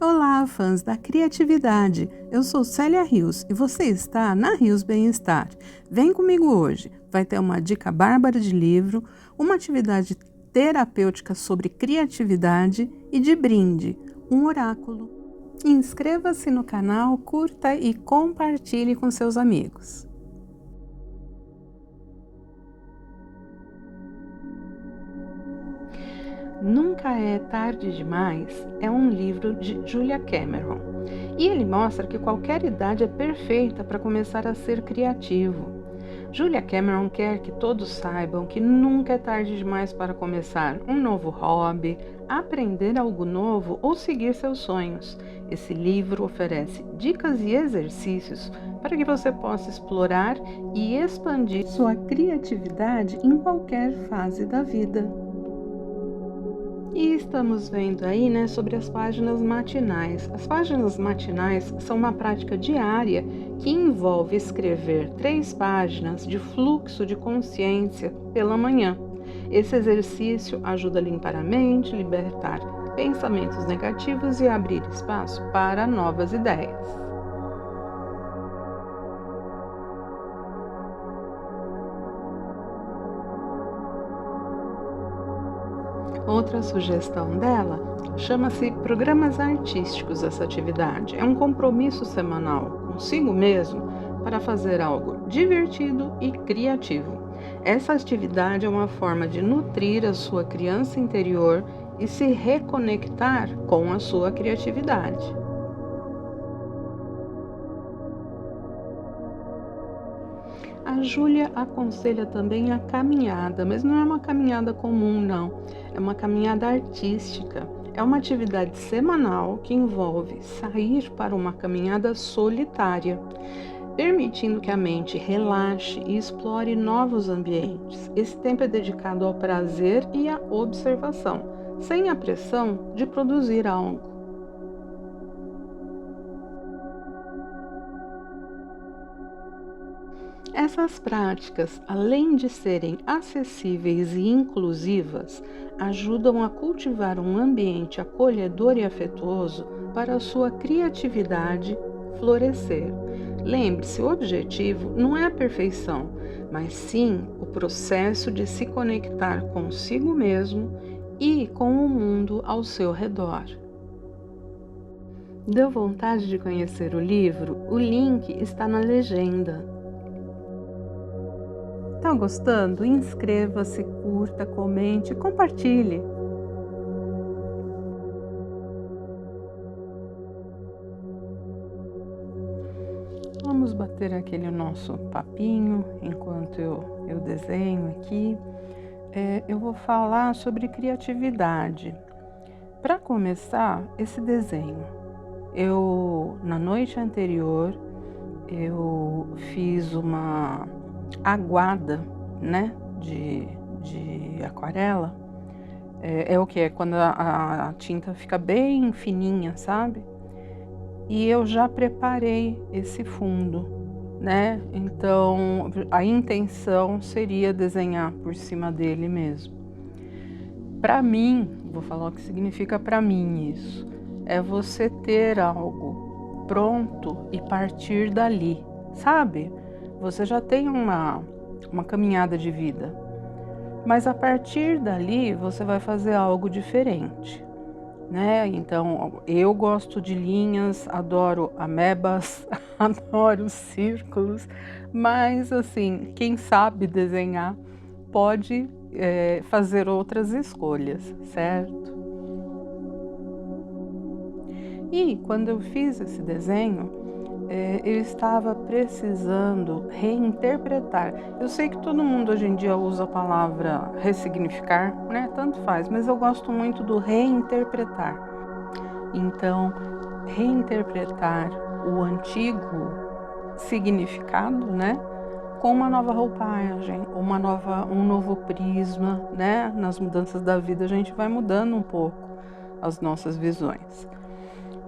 Olá, fãs da criatividade! Eu sou Célia Rios e você está na Rios Bem-Estar. Vem comigo hoje, vai ter uma dica bárbara de livro, uma atividade terapêutica sobre criatividade e de brinde, um oráculo. Inscreva-se no canal, curta e compartilhe com seus amigos. Nunca é Tarde Demais é um livro de Julia Cameron e ele mostra que qualquer idade é perfeita para começar a ser criativo. Julia Cameron quer que todos saibam que nunca é tarde demais para começar um novo hobby, aprender algo novo ou seguir seus sonhos. Esse livro oferece dicas e exercícios para que você possa explorar e expandir sua criatividade em qualquer fase da vida. E estamos vendo aí, sobre as páginas matinais. As páginas matinais são uma prática diária que envolve escrever 3 páginas de fluxo de consciência pela manhã. Esse exercício ajuda a limpar a mente, libertar pensamentos negativos e abrir espaço para novas ideias. Outra sugestão dela chama-se Programas Artísticos. Essa atividade é um compromisso semanal consigo mesmo para fazer algo divertido e criativo. Essa atividade é uma forma de nutrir a sua criança interior e se reconectar com a sua criatividade. A Júlia aconselha também a caminhada, mas não é uma caminhada comum, não. É uma caminhada artística. É uma atividade semanal que envolve sair para uma caminhada solitária, permitindo que a mente relaxe e explore novos ambientes. Esse tempo é dedicado ao prazer e à observação, sem a pressão de produzir algo. Essas práticas, além de serem acessíveis e inclusivas, ajudam a cultivar um ambiente acolhedor e afetuoso para a sua criatividade florescer. Lembre-se, o objetivo não é a perfeição, mas sim o processo de se conectar consigo mesmo e com o mundo ao seu redor. Deu vontade de conhecer o livro? O link está na legenda. Tá gostando? Inscreva-se, curta, comente, compartilhe. Vamos bater aquele nosso papinho enquanto eu desenho aqui. Eu vou falar sobre criatividade. Para começar esse desenho, na noite anterior, eu fiz uma aguada, de aquarela. É o que? É quando a tinta fica bem fininha, sabe? E eu já preparei esse fundo, Então, a intenção seria desenhar por cima dele mesmo. Para mim, vou falar o que significa para mim isso. É você ter algo pronto e partir dali, sabe? Você já tem uma caminhada de vida, mas a partir dali você vai fazer algo diferente, Então, eu gosto de linhas, adoro amebas, adoro círculos, mas assim, quem sabe desenhar pode fazer outras escolhas, certo? E quando eu fiz esse desenho, eu estava precisando reinterpretar. Eu sei que todo mundo hoje em dia usa a palavra ressignificar, Tanto faz, mas eu gosto muito do reinterpretar. Então, reinterpretar o antigo significado, com uma nova roupagem, um novo prisma, Nas mudanças da vida a gente vai mudando um pouco as nossas visões.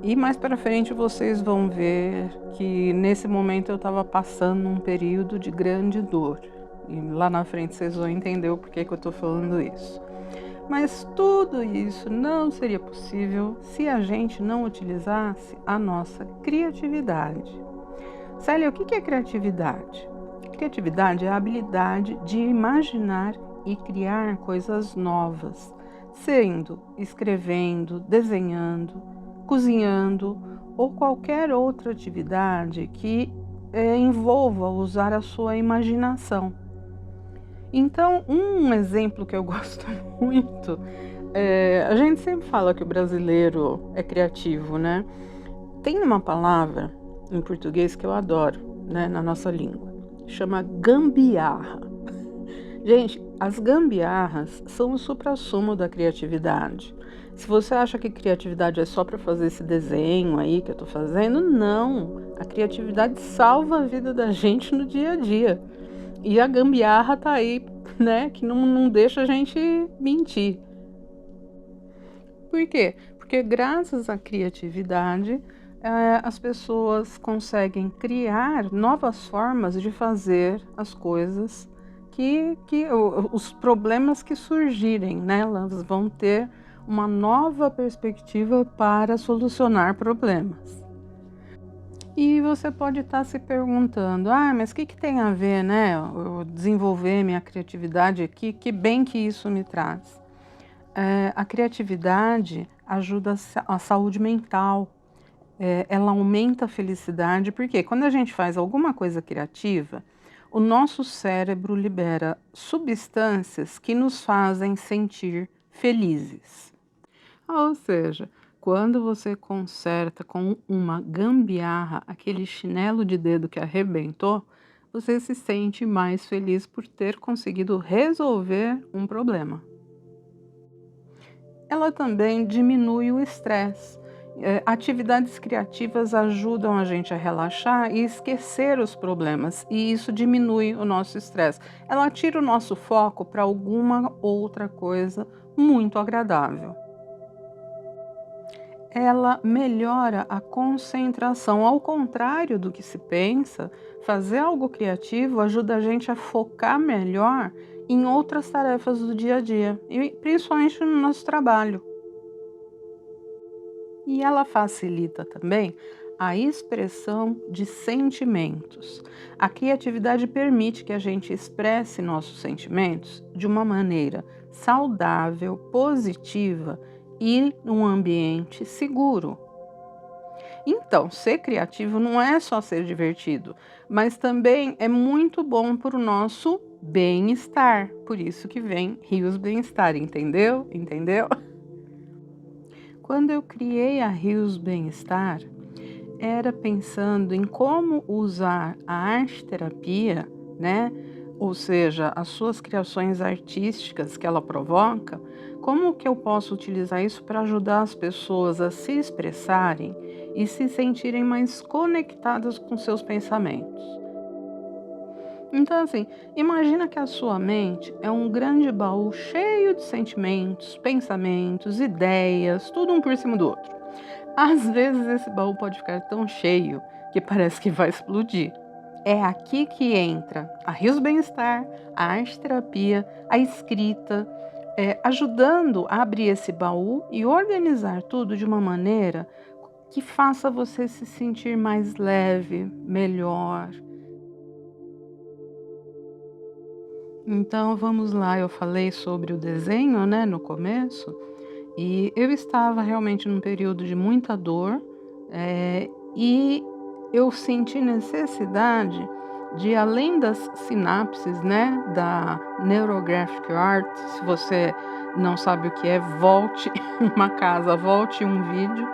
E mais para frente vocês vão ver que nesse momento eu estava passando um período de grande dor. E lá na frente vocês vão entender o porquê que eu estou falando isso. Mas tudo isso não seria possível se a gente não utilizasse a nossa criatividade. Célia, o que é criatividade? Criatividade é a habilidade de imaginar e criar coisas novas, sendo escrevendo, desenhando, cozinhando ou qualquer outra atividade que envolva usar a sua imaginação. Então, um exemplo que eu gosto muito, a gente sempre fala que o brasileiro é criativo, né? Tem uma palavra em português que eu adoro, né, na nossa língua, chama gambiarra. Gente, as gambiarras são o suprassumo da criatividade. Se você acha que criatividade é só para fazer esse desenho aí que eu tô fazendo, não. A criatividade salva a vida da gente no dia a dia. E a gambiarra tá aí, né, que não deixa a gente mentir. Por quê? Porque graças à criatividade, as pessoas conseguem criar novas formas de fazer as coisas os problemas que surgirem, né? Elas vão ter uma nova perspectiva para solucionar problemas. E você pode estar se perguntando, mas o que tem a ver, né? Eu desenvolver minha criatividade aqui, que bem que isso me traz? A criatividade ajuda a saúde mental, ela aumenta a felicidade, porque quando a gente faz alguma coisa criativa, o nosso cérebro libera substâncias que nos fazem sentir felizes. Ou seja, quando você conserta com uma gambiarra aquele chinelo de dedo que arrebentou, você se sente mais feliz por ter conseguido resolver um problema. Ela também diminui o estresse. Atividades criativas ajudam a gente a relaxar e esquecer os problemas, e isso diminui o nosso estresse. Ela tira o nosso foco para alguma outra coisa muito agradável. Ela melhora a concentração. Ao contrário do que se pensa, fazer algo criativo ajuda a gente a focar melhor em outras tarefas do dia a dia, e principalmente no nosso trabalho. E ela facilita também a expressão de sentimentos. A criatividade permite que a gente expresse nossos sentimentos de uma maneira saudável, positiva e num ambiente seguro. Então, ser criativo não é só ser divertido, mas também é muito bom para o nosso bem-estar. Por isso que vem Rios Bem-Estar, entendeu? Entendeu? Quando eu criei a Rios Bem-Estar, era pensando em como usar a arte-terapia, né? Ou seja, as suas criações artísticas que ela provoca, como que eu posso utilizar isso para ajudar as pessoas a se expressarem e se sentirem mais conectadas com seus pensamentos. Então, assim, imagina que a sua mente é um grande baú cheio de sentimentos, pensamentos, ideias, tudo um por cima do outro. Às vezes esse baú pode ficar tão cheio que parece que vai explodir. É aqui que entra a Rios Bem-Estar, a arte-terapia, a escrita, ajudando a abrir esse baú e organizar tudo de uma maneira que faça você se sentir mais leve, melhor. Então vamos lá, eu falei sobre o desenho, né, no começo, e eu estava realmente num período de muita dor, e eu senti necessidade de, além das sinapses, né, da Neurographic Art, se você não sabe o que é, volte uma casa, volte um vídeo,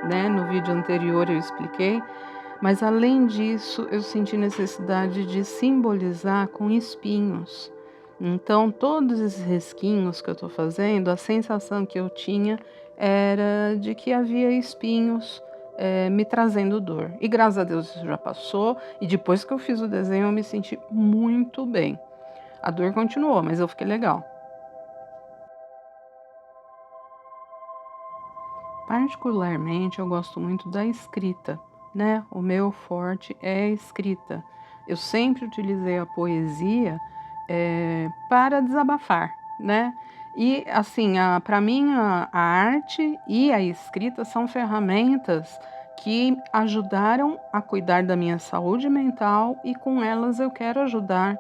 né, no vídeo anterior eu expliquei, mas além disso eu senti necessidade de simbolizar com espinhos. Então, todos esses risquinhos que eu estou fazendo, a sensação que eu tinha era de que havia espinhos me trazendo dor. E graças a Deus isso já passou. E depois que eu fiz o desenho, eu me senti muito bem. A dor continuou, mas eu fiquei legal. Particularmente, eu gosto muito da escrita, né? O meu forte é a escrita. Eu sempre utilizei a poesia para desabafar, né? E assim, para mim a arte e a escrita são ferramentas que ajudaram a cuidar da minha saúde mental e com elas eu quero ajudar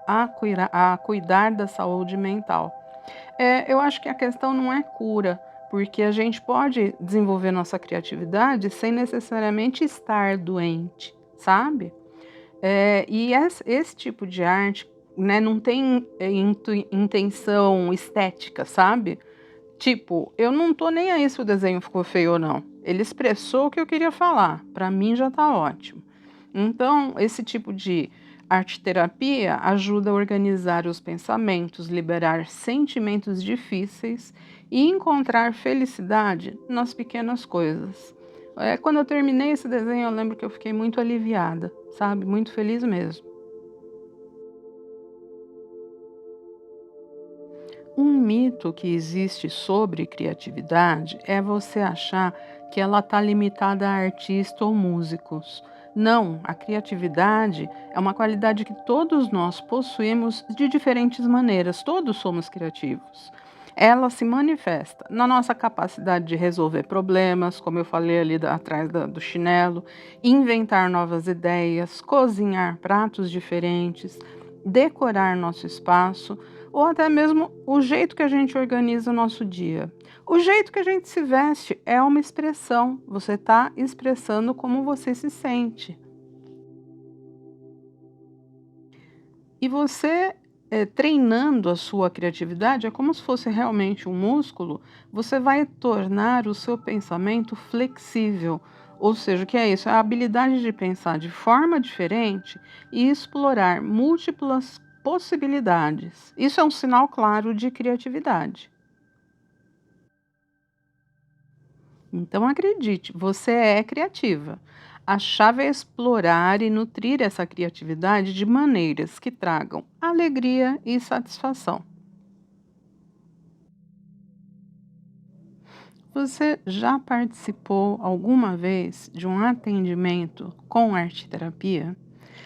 a cuidar da saúde mental. Eu acho que a questão não é cura, porque a gente pode desenvolver nossa criatividade sem necessariamente estar doente, sabe? E esse tipo de arte, né, não tem intenção estética, sabe? Tipo, eu não tô nem aí se o desenho ficou feio ou não. Ele expressou o que eu queria falar. Para mim já tá ótimo. Então, esse tipo de arte terapia ajuda a organizar os pensamentos, liberar sentimentos difíceis e encontrar felicidade nas pequenas coisas. Quando eu terminei esse desenho, eu lembro que eu fiquei muito aliviada, sabe? Muito feliz mesmo. Um mito que existe sobre criatividade é você achar que ela está limitada a artistas ou músicos. Não, a criatividade é uma qualidade que todos nós possuímos de diferentes maneiras, todos somos criativos. Ela se manifesta na nossa capacidade de resolver problemas, como eu falei ali atrás do chinelo, inventar novas ideias, cozinhar pratos diferentes, decorar nosso espaço ou até mesmo o jeito que a gente organiza o nosso dia. O jeito que a gente se veste é uma expressão, você está expressando como você se sente. E você, treinando a sua criatividade, é como se fosse realmente um músculo, você vai tornar o seu pensamento flexível. Ou seja, o que é isso? É a habilidade de pensar de forma diferente e explorar múltiplas possibilidades. Isso é um sinal claro de criatividade. Então acredite, você é criativa. A chave é explorar e nutrir essa criatividade de maneiras que tragam alegria e satisfação. Você já participou alguma vez de um atendimento com arte terapia?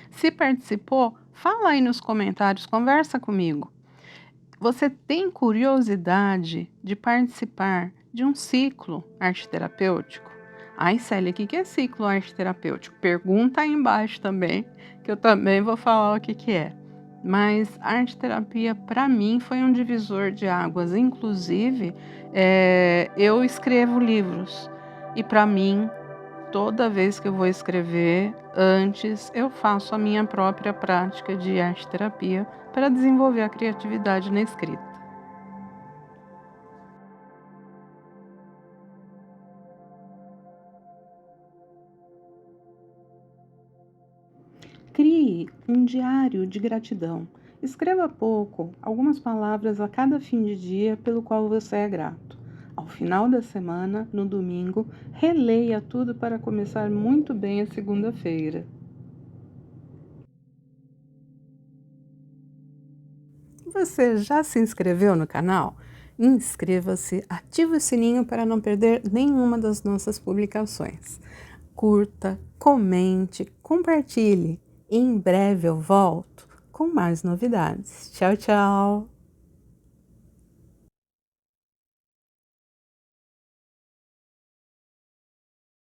Se participou, fala aí nos comentários, conversa comigo. Você tem curiosidade de participar de um ciclo arte-terapêutico? Ai, Célia, o que é ciclo arte-terapêutico? Pergunta aí embaixo também, que eu também vou falar o que é. Mas a arte-terapia, para mim, foi um divisor de águas. Inclusive, eu escrevo livros e, para mim, toda vez que eu vou escrever, antes eu faço a minha própria prática de arte-terapia para desenvolver a criatividade na escrita. Crie um diário de gratidão. Escreva pouco, algumas palavras a cada fim de dia pelo qual você é grato. Ao final da semana, no domingo, releia tudo para começar muito bem a segunda-feira. Você já se inscreveu no canal? Inscreva-se, ative o sininho para não perder nenhuma das nossas publicações. Curta, comente, compartilhe. Em breve eu volto com mais novidades. Tchau, tchau!